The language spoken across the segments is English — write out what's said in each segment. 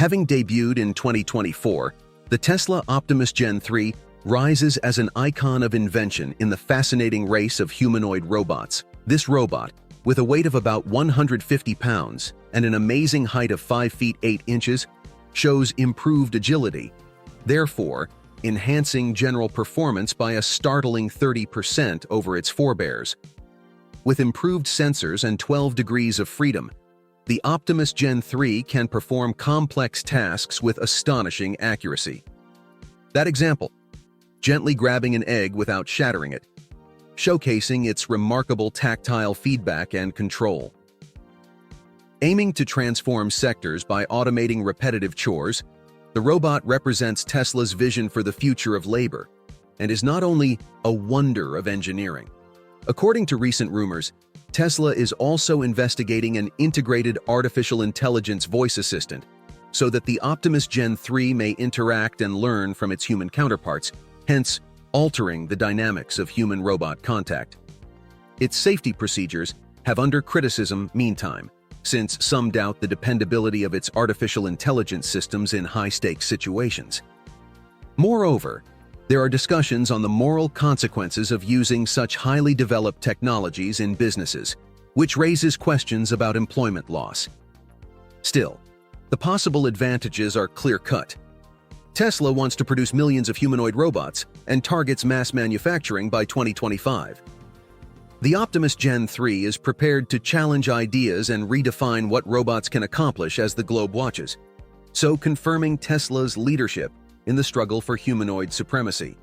Having debuted in 2024, the Tesla Optimus Gen 3 rises as an icon of invention in the fascinating race of humanoid robots. This robot, with a weight of about 150 pounds and an amazing height of 5 feet 8 inches, shows improved agility, therefore enhancing general performance by a startling 30% over its forebears. With improved sensors and 12 degrees of freedom, the Optimus Gen 3 can perform complex tasks with astonishing accuracy. That example, gently grabbing an egg without shattering it, showcasing its remarkable tactile feedback and control. Aiming to transform sectors by automating repetitive chores, the robot represents Tesla's vision for the future of labor and is not only a wonder of engineering. According to recent rumors, Tesla is also investigating an integrated artificial intelligence voice assistant so that the Optimus Gen 3 may interact and learn from its human counterparts, hence altering the dynamics of human-robot contact. Its safety procedures have under criticism meantime, since some doubt the dependability of its artificial intelligence systems in high-stakes situations. Moreover, there are discussions on the moral consequences of using such highly developed technologies in businesses, which raises questions about employment loss. Still, the possible advantages are clear-cut. Tesla wants to produce millions of humanoid robots and targets mass manufacturing by 2025. The Optimus Gen 3 is prepared to challenge ideas and redefine what robots can accomplish as the globe watches, so confirming Tesla's leadership in the struggle for humanoid supremacy.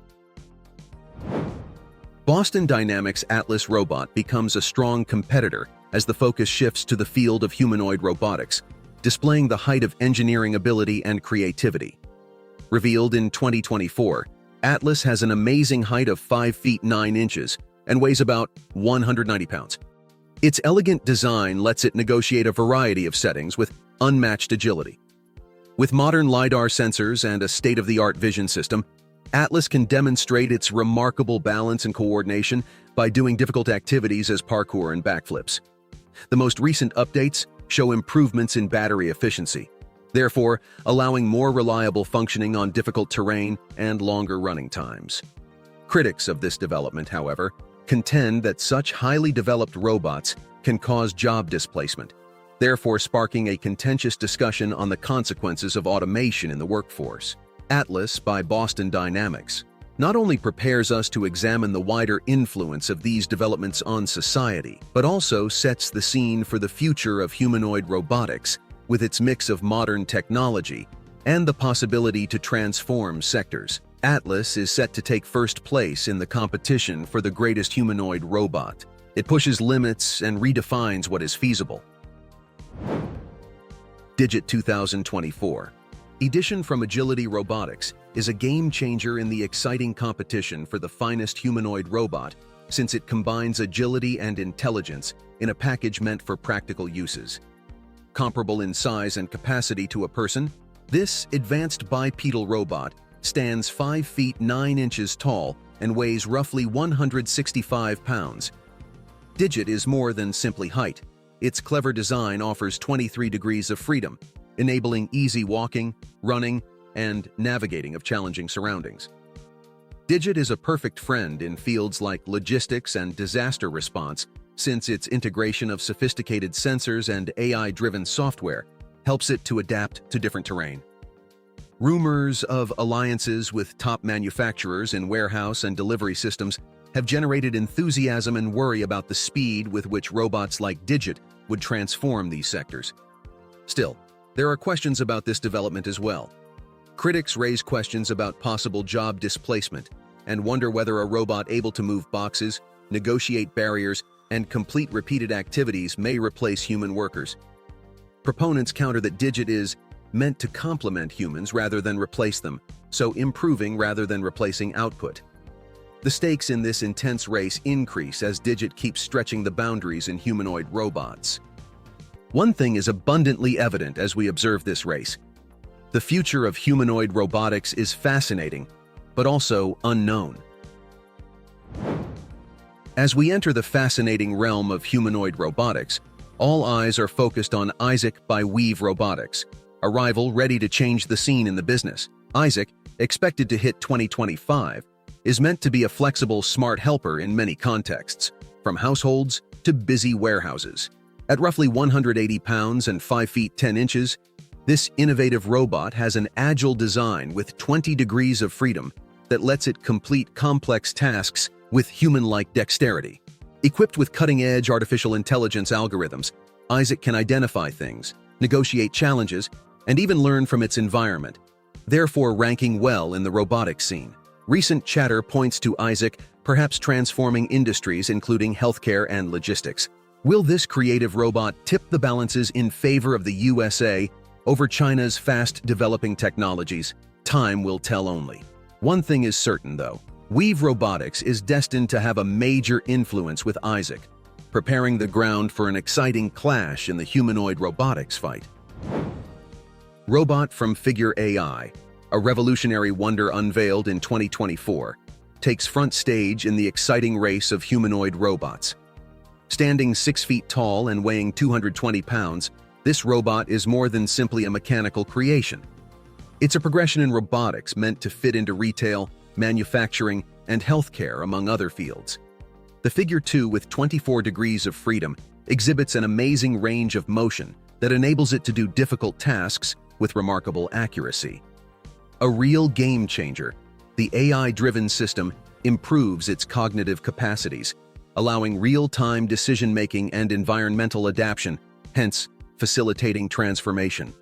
Boston Dynamics' Atlas robot becomes a strong competitor as the focus shifts to the field of humanoid robotics, displaying the height of engineering ability and creativity. Revealed in 2024, Atlas has an amazing height of 5 feet 9 inches and weighs about 190 pounds. Its elegant design lets it negotiate a variety of settings with unmatched agility. With modern LiDAR sensors and a state-of-the-art vision system, Atlas can demonstrate its remarkable balance and coordination by doing difficult activities as parkour and backflips. The most recent updates show improvements in battery efficiency, therefore allowing more reliable functioning on difficult terrain and longer running times. Critics of this development, however, contend that such highly developed robots can cause job displacement, therefore sparking a contentious discussion on the consequences of automation in the workforce. Atlas by Boston Dynamics not only prepares us to examine the wider influence of these developments on society, but also sets the scene for the future of humanoid robotics with its mix of modern technology and the possibility to transform sectors. Atlas is set to take first place in the competition for the greatest humanoid robot. It pushes limits and redefines what is feasible. Digit 2024 Edition from Agility Robotics is a game-changer in the exciting competition for the finest humanoid robot since it combines agility and intelligence in a package meant for practical uses. Comparable in size and capacity to a person, this advanced bipedal robot stands 5 feet 9 inches tall and weighs roughly 165 pounds. Digit is more than simply height. Its clever design offers 23 degrees of freedom, enabling easy walking, running, and navigating of challenging surroundings. Digit is a perfect friend in fields like logistics and disaster response, since its integration of sophisticated sensors and AI-driven software helps it to adapt to different terrain. Rumors of alliances with top manufacturers in warehouse and delivery systems have generated enthusiasm and worry about the speed with which robots like Digit would transform these sectors. Still, there are questions about this development as well. Critics raise questions about possible job displacement and wonder whether a robot able to move boxes, negotiate barriers, and complete repeated activities may replace human workers. Proponents counter that Digit is meant to complement humans rather than replace them, so improving rather than replacing output. The stakes in this intense race increase as Digit keeps stretching the boundaries in humanoid robots. One thing is abundantly evident as we observe this race. The future of humanoid robotics is fascinating, but also unknown. As we enter the fascinating realm of humanoid robotics, all eyes are focused on Isaac by Weave Robotics, a rival ready to change the scene in the business. Isaac, expected to hit 2025, is meant to be a flexible, smart helper in many contexts, from households to busy warehouses. At roughly 180 pounds and 5 feet 10 inches, this innovative robot has an agile design with 20 degrees of freedom that lets it complete complex tasks with human-like dexterity. Equipped with cutting-edge artificial intelligence algorithms, Isaac can identify things, negotiate challenges, and even learn from its environment, therefore ranking well in the robotics scene. Recent chatter points to Isaac perhaps transforming industries including healthcare and logistics. Will this creative robot tip the balances in favor of the USA over China's fast-developing technologies? Time will tell only. One thing is certain, though. Weave Robotics is destined to have a major influence with Isaac, preparing the ground for an exciting clash in the humanoid robotics fight. Robot from Figure AI, a revolutionary wonder unveiled in 2024, takes front stage in the exciting race of humanoid robots. Standing 6 feet tall and weighing 220 pounds, this robot is more than simply a mechanical creation. It's a progression in robotics meant to fit into retail, manufacturing, and healthcare, among other fields. The Figure 2 with 24 degrees of freedom exhibits an amazing range of motion that enables it to do difficult tasks with remarkable accuracy. A real game changer, the AI-driven system improves its cognitive capacities, allowing real-time decision-making and environmental adaptation, hence facilitating transformation.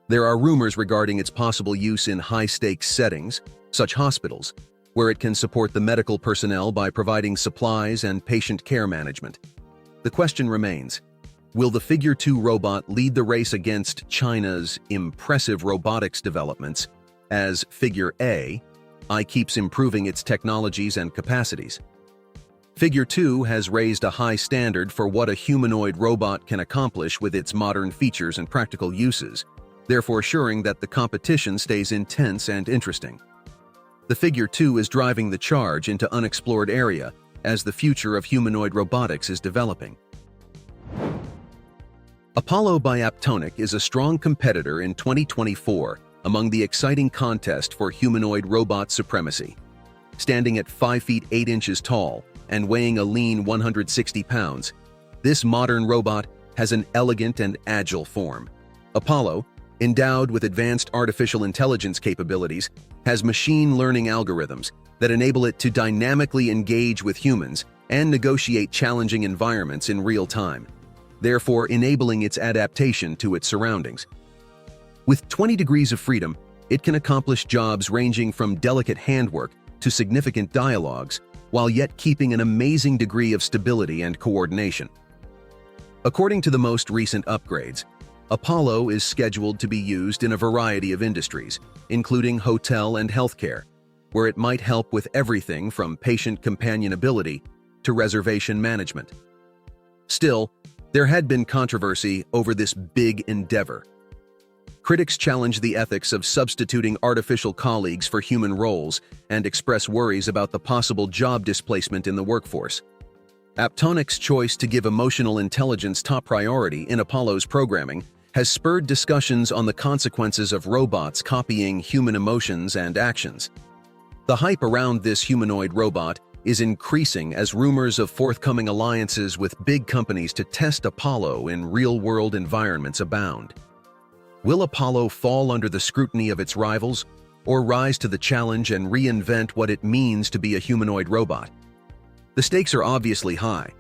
There are rumors regarding its possible use in high-stakes settings, such hospitals, where it can support the medical personnel by providing supplies and patient care management. The question remains, will the Figure 2 robot lead the race against China's impressive robotics developments, as Figure A keeps improving its technologies and capacities? Figure 2 has raised a high standard for what a humanoid robot can accomplish with its modern features and practical uses, therefore assuring that the competition stays intense and interesting. The Figure 2 is driving the charge into unexplored area as the future of humanoid robotics is developing. Apollo by Apptonik is a strong competitor in 2024 among the exciting contest for humanoid robot supremacy. Standing at 5 feet 8 inches tall and weighing a lean 160 pounds, this modern robot has an elegant and agile form. Apollo, endowed with advanced artificial intelligence capabilities, has machine learning algorithms that enable it to dynamically engage with humans and negotiate challenging environments in real time, therefore enabling its adaptation to its surroundings. With 20 degrees of freedom, it can accomplish jobs ranging from delicate handwork to significant dialogues, while yet keeping an amazing degree of stability and coordination. According to the most recent upgrades, Apollo is scheduled to be used in a variety of industries, including hotel and healthcare, where it might help with everything from patient companionability to reservation management. Still, there had been controversy over this big endeavor. Critics challenge the ethics of substituting artificial colleagues for human roles and express worries about the possible job displacement in the workforce. Apptonik's choice to give emotional intelligence top priority in Apollo's programming has spurred discussions on the consequences of robots copying human emotions and actions. The hype around this humanoid robot is increasing as rumors of forthcoming alliances with big companies to test Apollo in real-world environments abound. Will Apollo fall under the scrutiny of its rivals, or rise to the challenge and reinvent what it means to be a humanoid robot? The stakes are obviously high,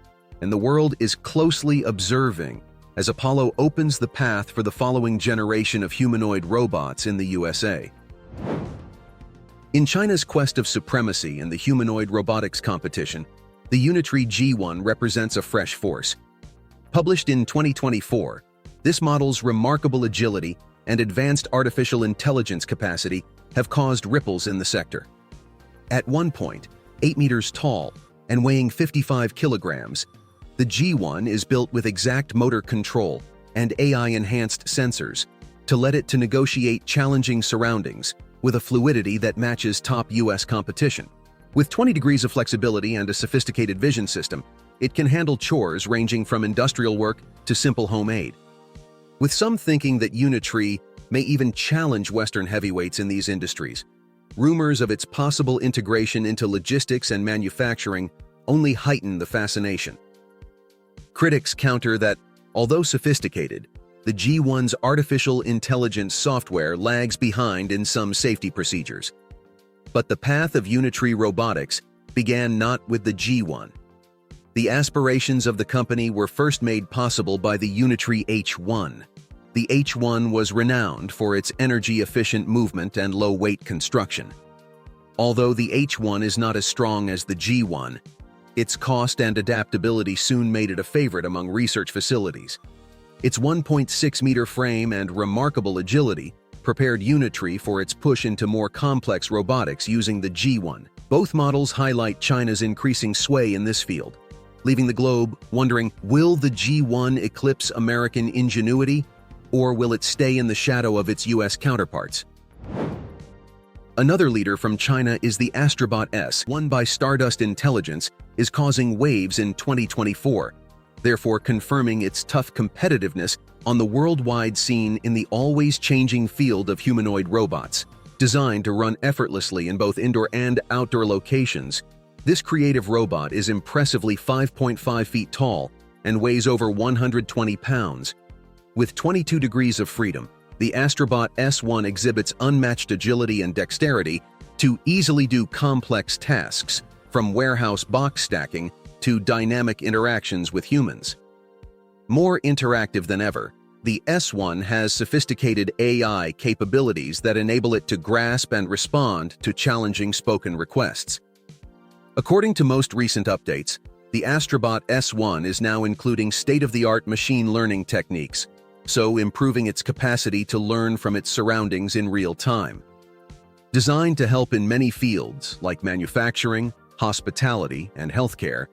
and the world is closely observing as Apollo opens the path for the following generation of humanoid robots in the USA. In China's quest of supremacy in the humanoid robotics competition, the Unitree G1 represents a fresh force. Published in 2024, this model's remarkable agility and advanced artificial intelligence capacity have caused ripples in the sector. At one point, 8 meters tall and weighing 55 kilograms, the G1 is built with exact motor control and AI-enhanced sensors to let it to negotiate challenging surroundings with a fluidity that matches top US competition. With 20 degrees of flexibility and a sophisticated vision system, it can handle chores ranging from industrial work to simple home aid. With some thinking that Unitree may even challenge Western heavyweights in these industries, rumors of its possible integration into logistics and manufacturing only heighten the fascination. Critics counter that, although sophisticated, the G1's artificial intelligence software lags behind in some safety procedures. But the path of Unitree Robotics began not with the G1. The aspirations of the company were first made possible by the Unitree H1. The H1 was renowned for its energy-efficient movement and low-weight construction. Although the H1 is not as strong as the G1, its cost and adaptability soon made it a favorite among research facilities. Its 1.6-meter frame and remarkable agility prepared Unitree for its push into more complex robotics using the G1. Both models highlight China's increasing sway in this field, leaving the globe wondering, will the G1 eclipse American ingenuity, or will it stay in the shadow of its US counterparts? Another leader from China is the Astribot S, won by Stardust Intelligence, is causing waves in 2024, therefore confirming its tough competitiveness on the worldwide scene in the always-changing field of humanoid robots. Designed to run effortlessly in both indoor and outdoor locations, this creative robot is impressively 5.5 feet tall and weighs over 120 pounds. With 22 degrees of freedom, the Astribot S1 exhibits unmatched agility and dexterity to easily do complex tasks, from warehouse box stacking to dynamic interactions with humans. More interactive than ever, the S1 has sophisticated AI capabilities that enable it to grasp and respond to challenging spoken requests. According to most recent updates, the Astribot S1 is now including state-of-the-art machine learning techniques, so improving its capacity to learn from its surroundings in real time. Designed to help in many fields like manufacturing, hospitality, and healthcare,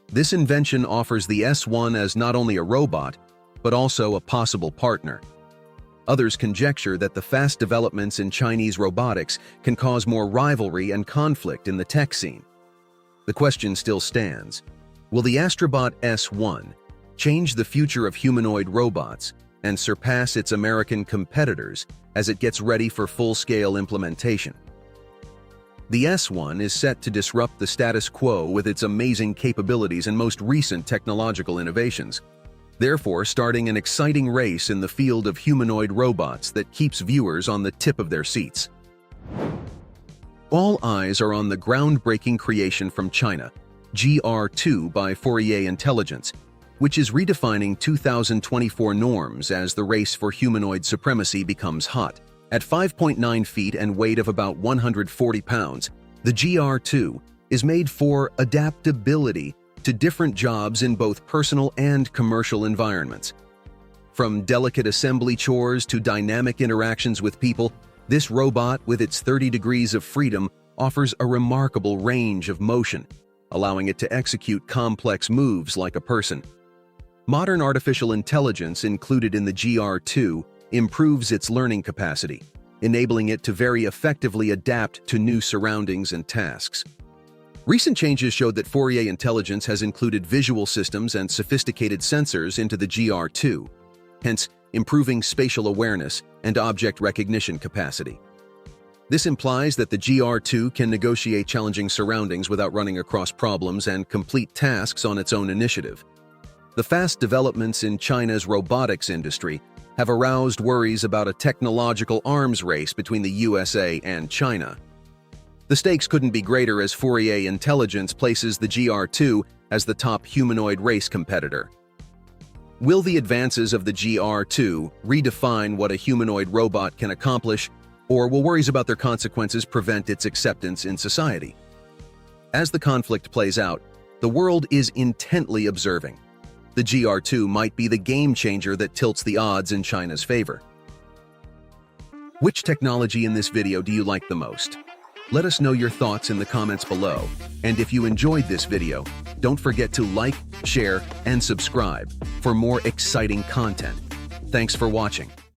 this invention offers the S1 as not only a robot, but also a possible partner. Others conjecture that the fast developments in Chinese robotics can cause more rivalry and conflict in the tech scene. The question still stands: will the Astribot S1 change the future of humanoid robots and surpass its American competitors as it gets ready for full-scale implementation? The S1 is set to disrupt the status quo with its amazing capabilities and most recent technological innovations, therefore starting an exciting race in the field of humanoid robots that keeps viewers on the tip of their seats. All eyes are on the groundbreaking creation from China, GR2 by Fourier Intelligence, which is redefining 2024 norms as the race for humanoid supremacy becomes hot. At 5.9 feet and weight of about 140 pounds, the GR2 is made for adaptability to different jobs in both personal and commercial environments. From delicate assembly chores to dynamic interactions with people, this robot, with its 30 degrees of freedom, offers a remarkable range of motion, allowing it to execute complex moves like a person. Modern artificial intelligence included in the GR2 improves its learning capacity, enabling it to very effectively adapt to new surroundings and tasks. Recent changes showed that Fourier Intelligence has included visual systems and sophisticated sensors into the GR2, hence improving spatial awareness and object recognition capacity. This implies that the GR2 can negotiate challenging surroundings without running across problems and complete tasks on its own initiative. The fast developments in China's robotics industry have aroused worries about a technological arms race between the USA and China. The stakes couldn't be greater as Fourier Intelligence places the GR2 as the top humanoid race competitor. Will the advances of the GR2 redefine what a humanoid robot can accomplish, or will worries about their consequences prevent its acceptance in society? As the conflict plays out, the world is intently observing. The GR2 might be the game changer that tilts the odds in China's favor. Which technology in this video do you like the most? Let us know your thoughts in the comments below. And if you enjoyed this video, don't forget to like, share, and subscribe for more exciting content. Thanks for watching.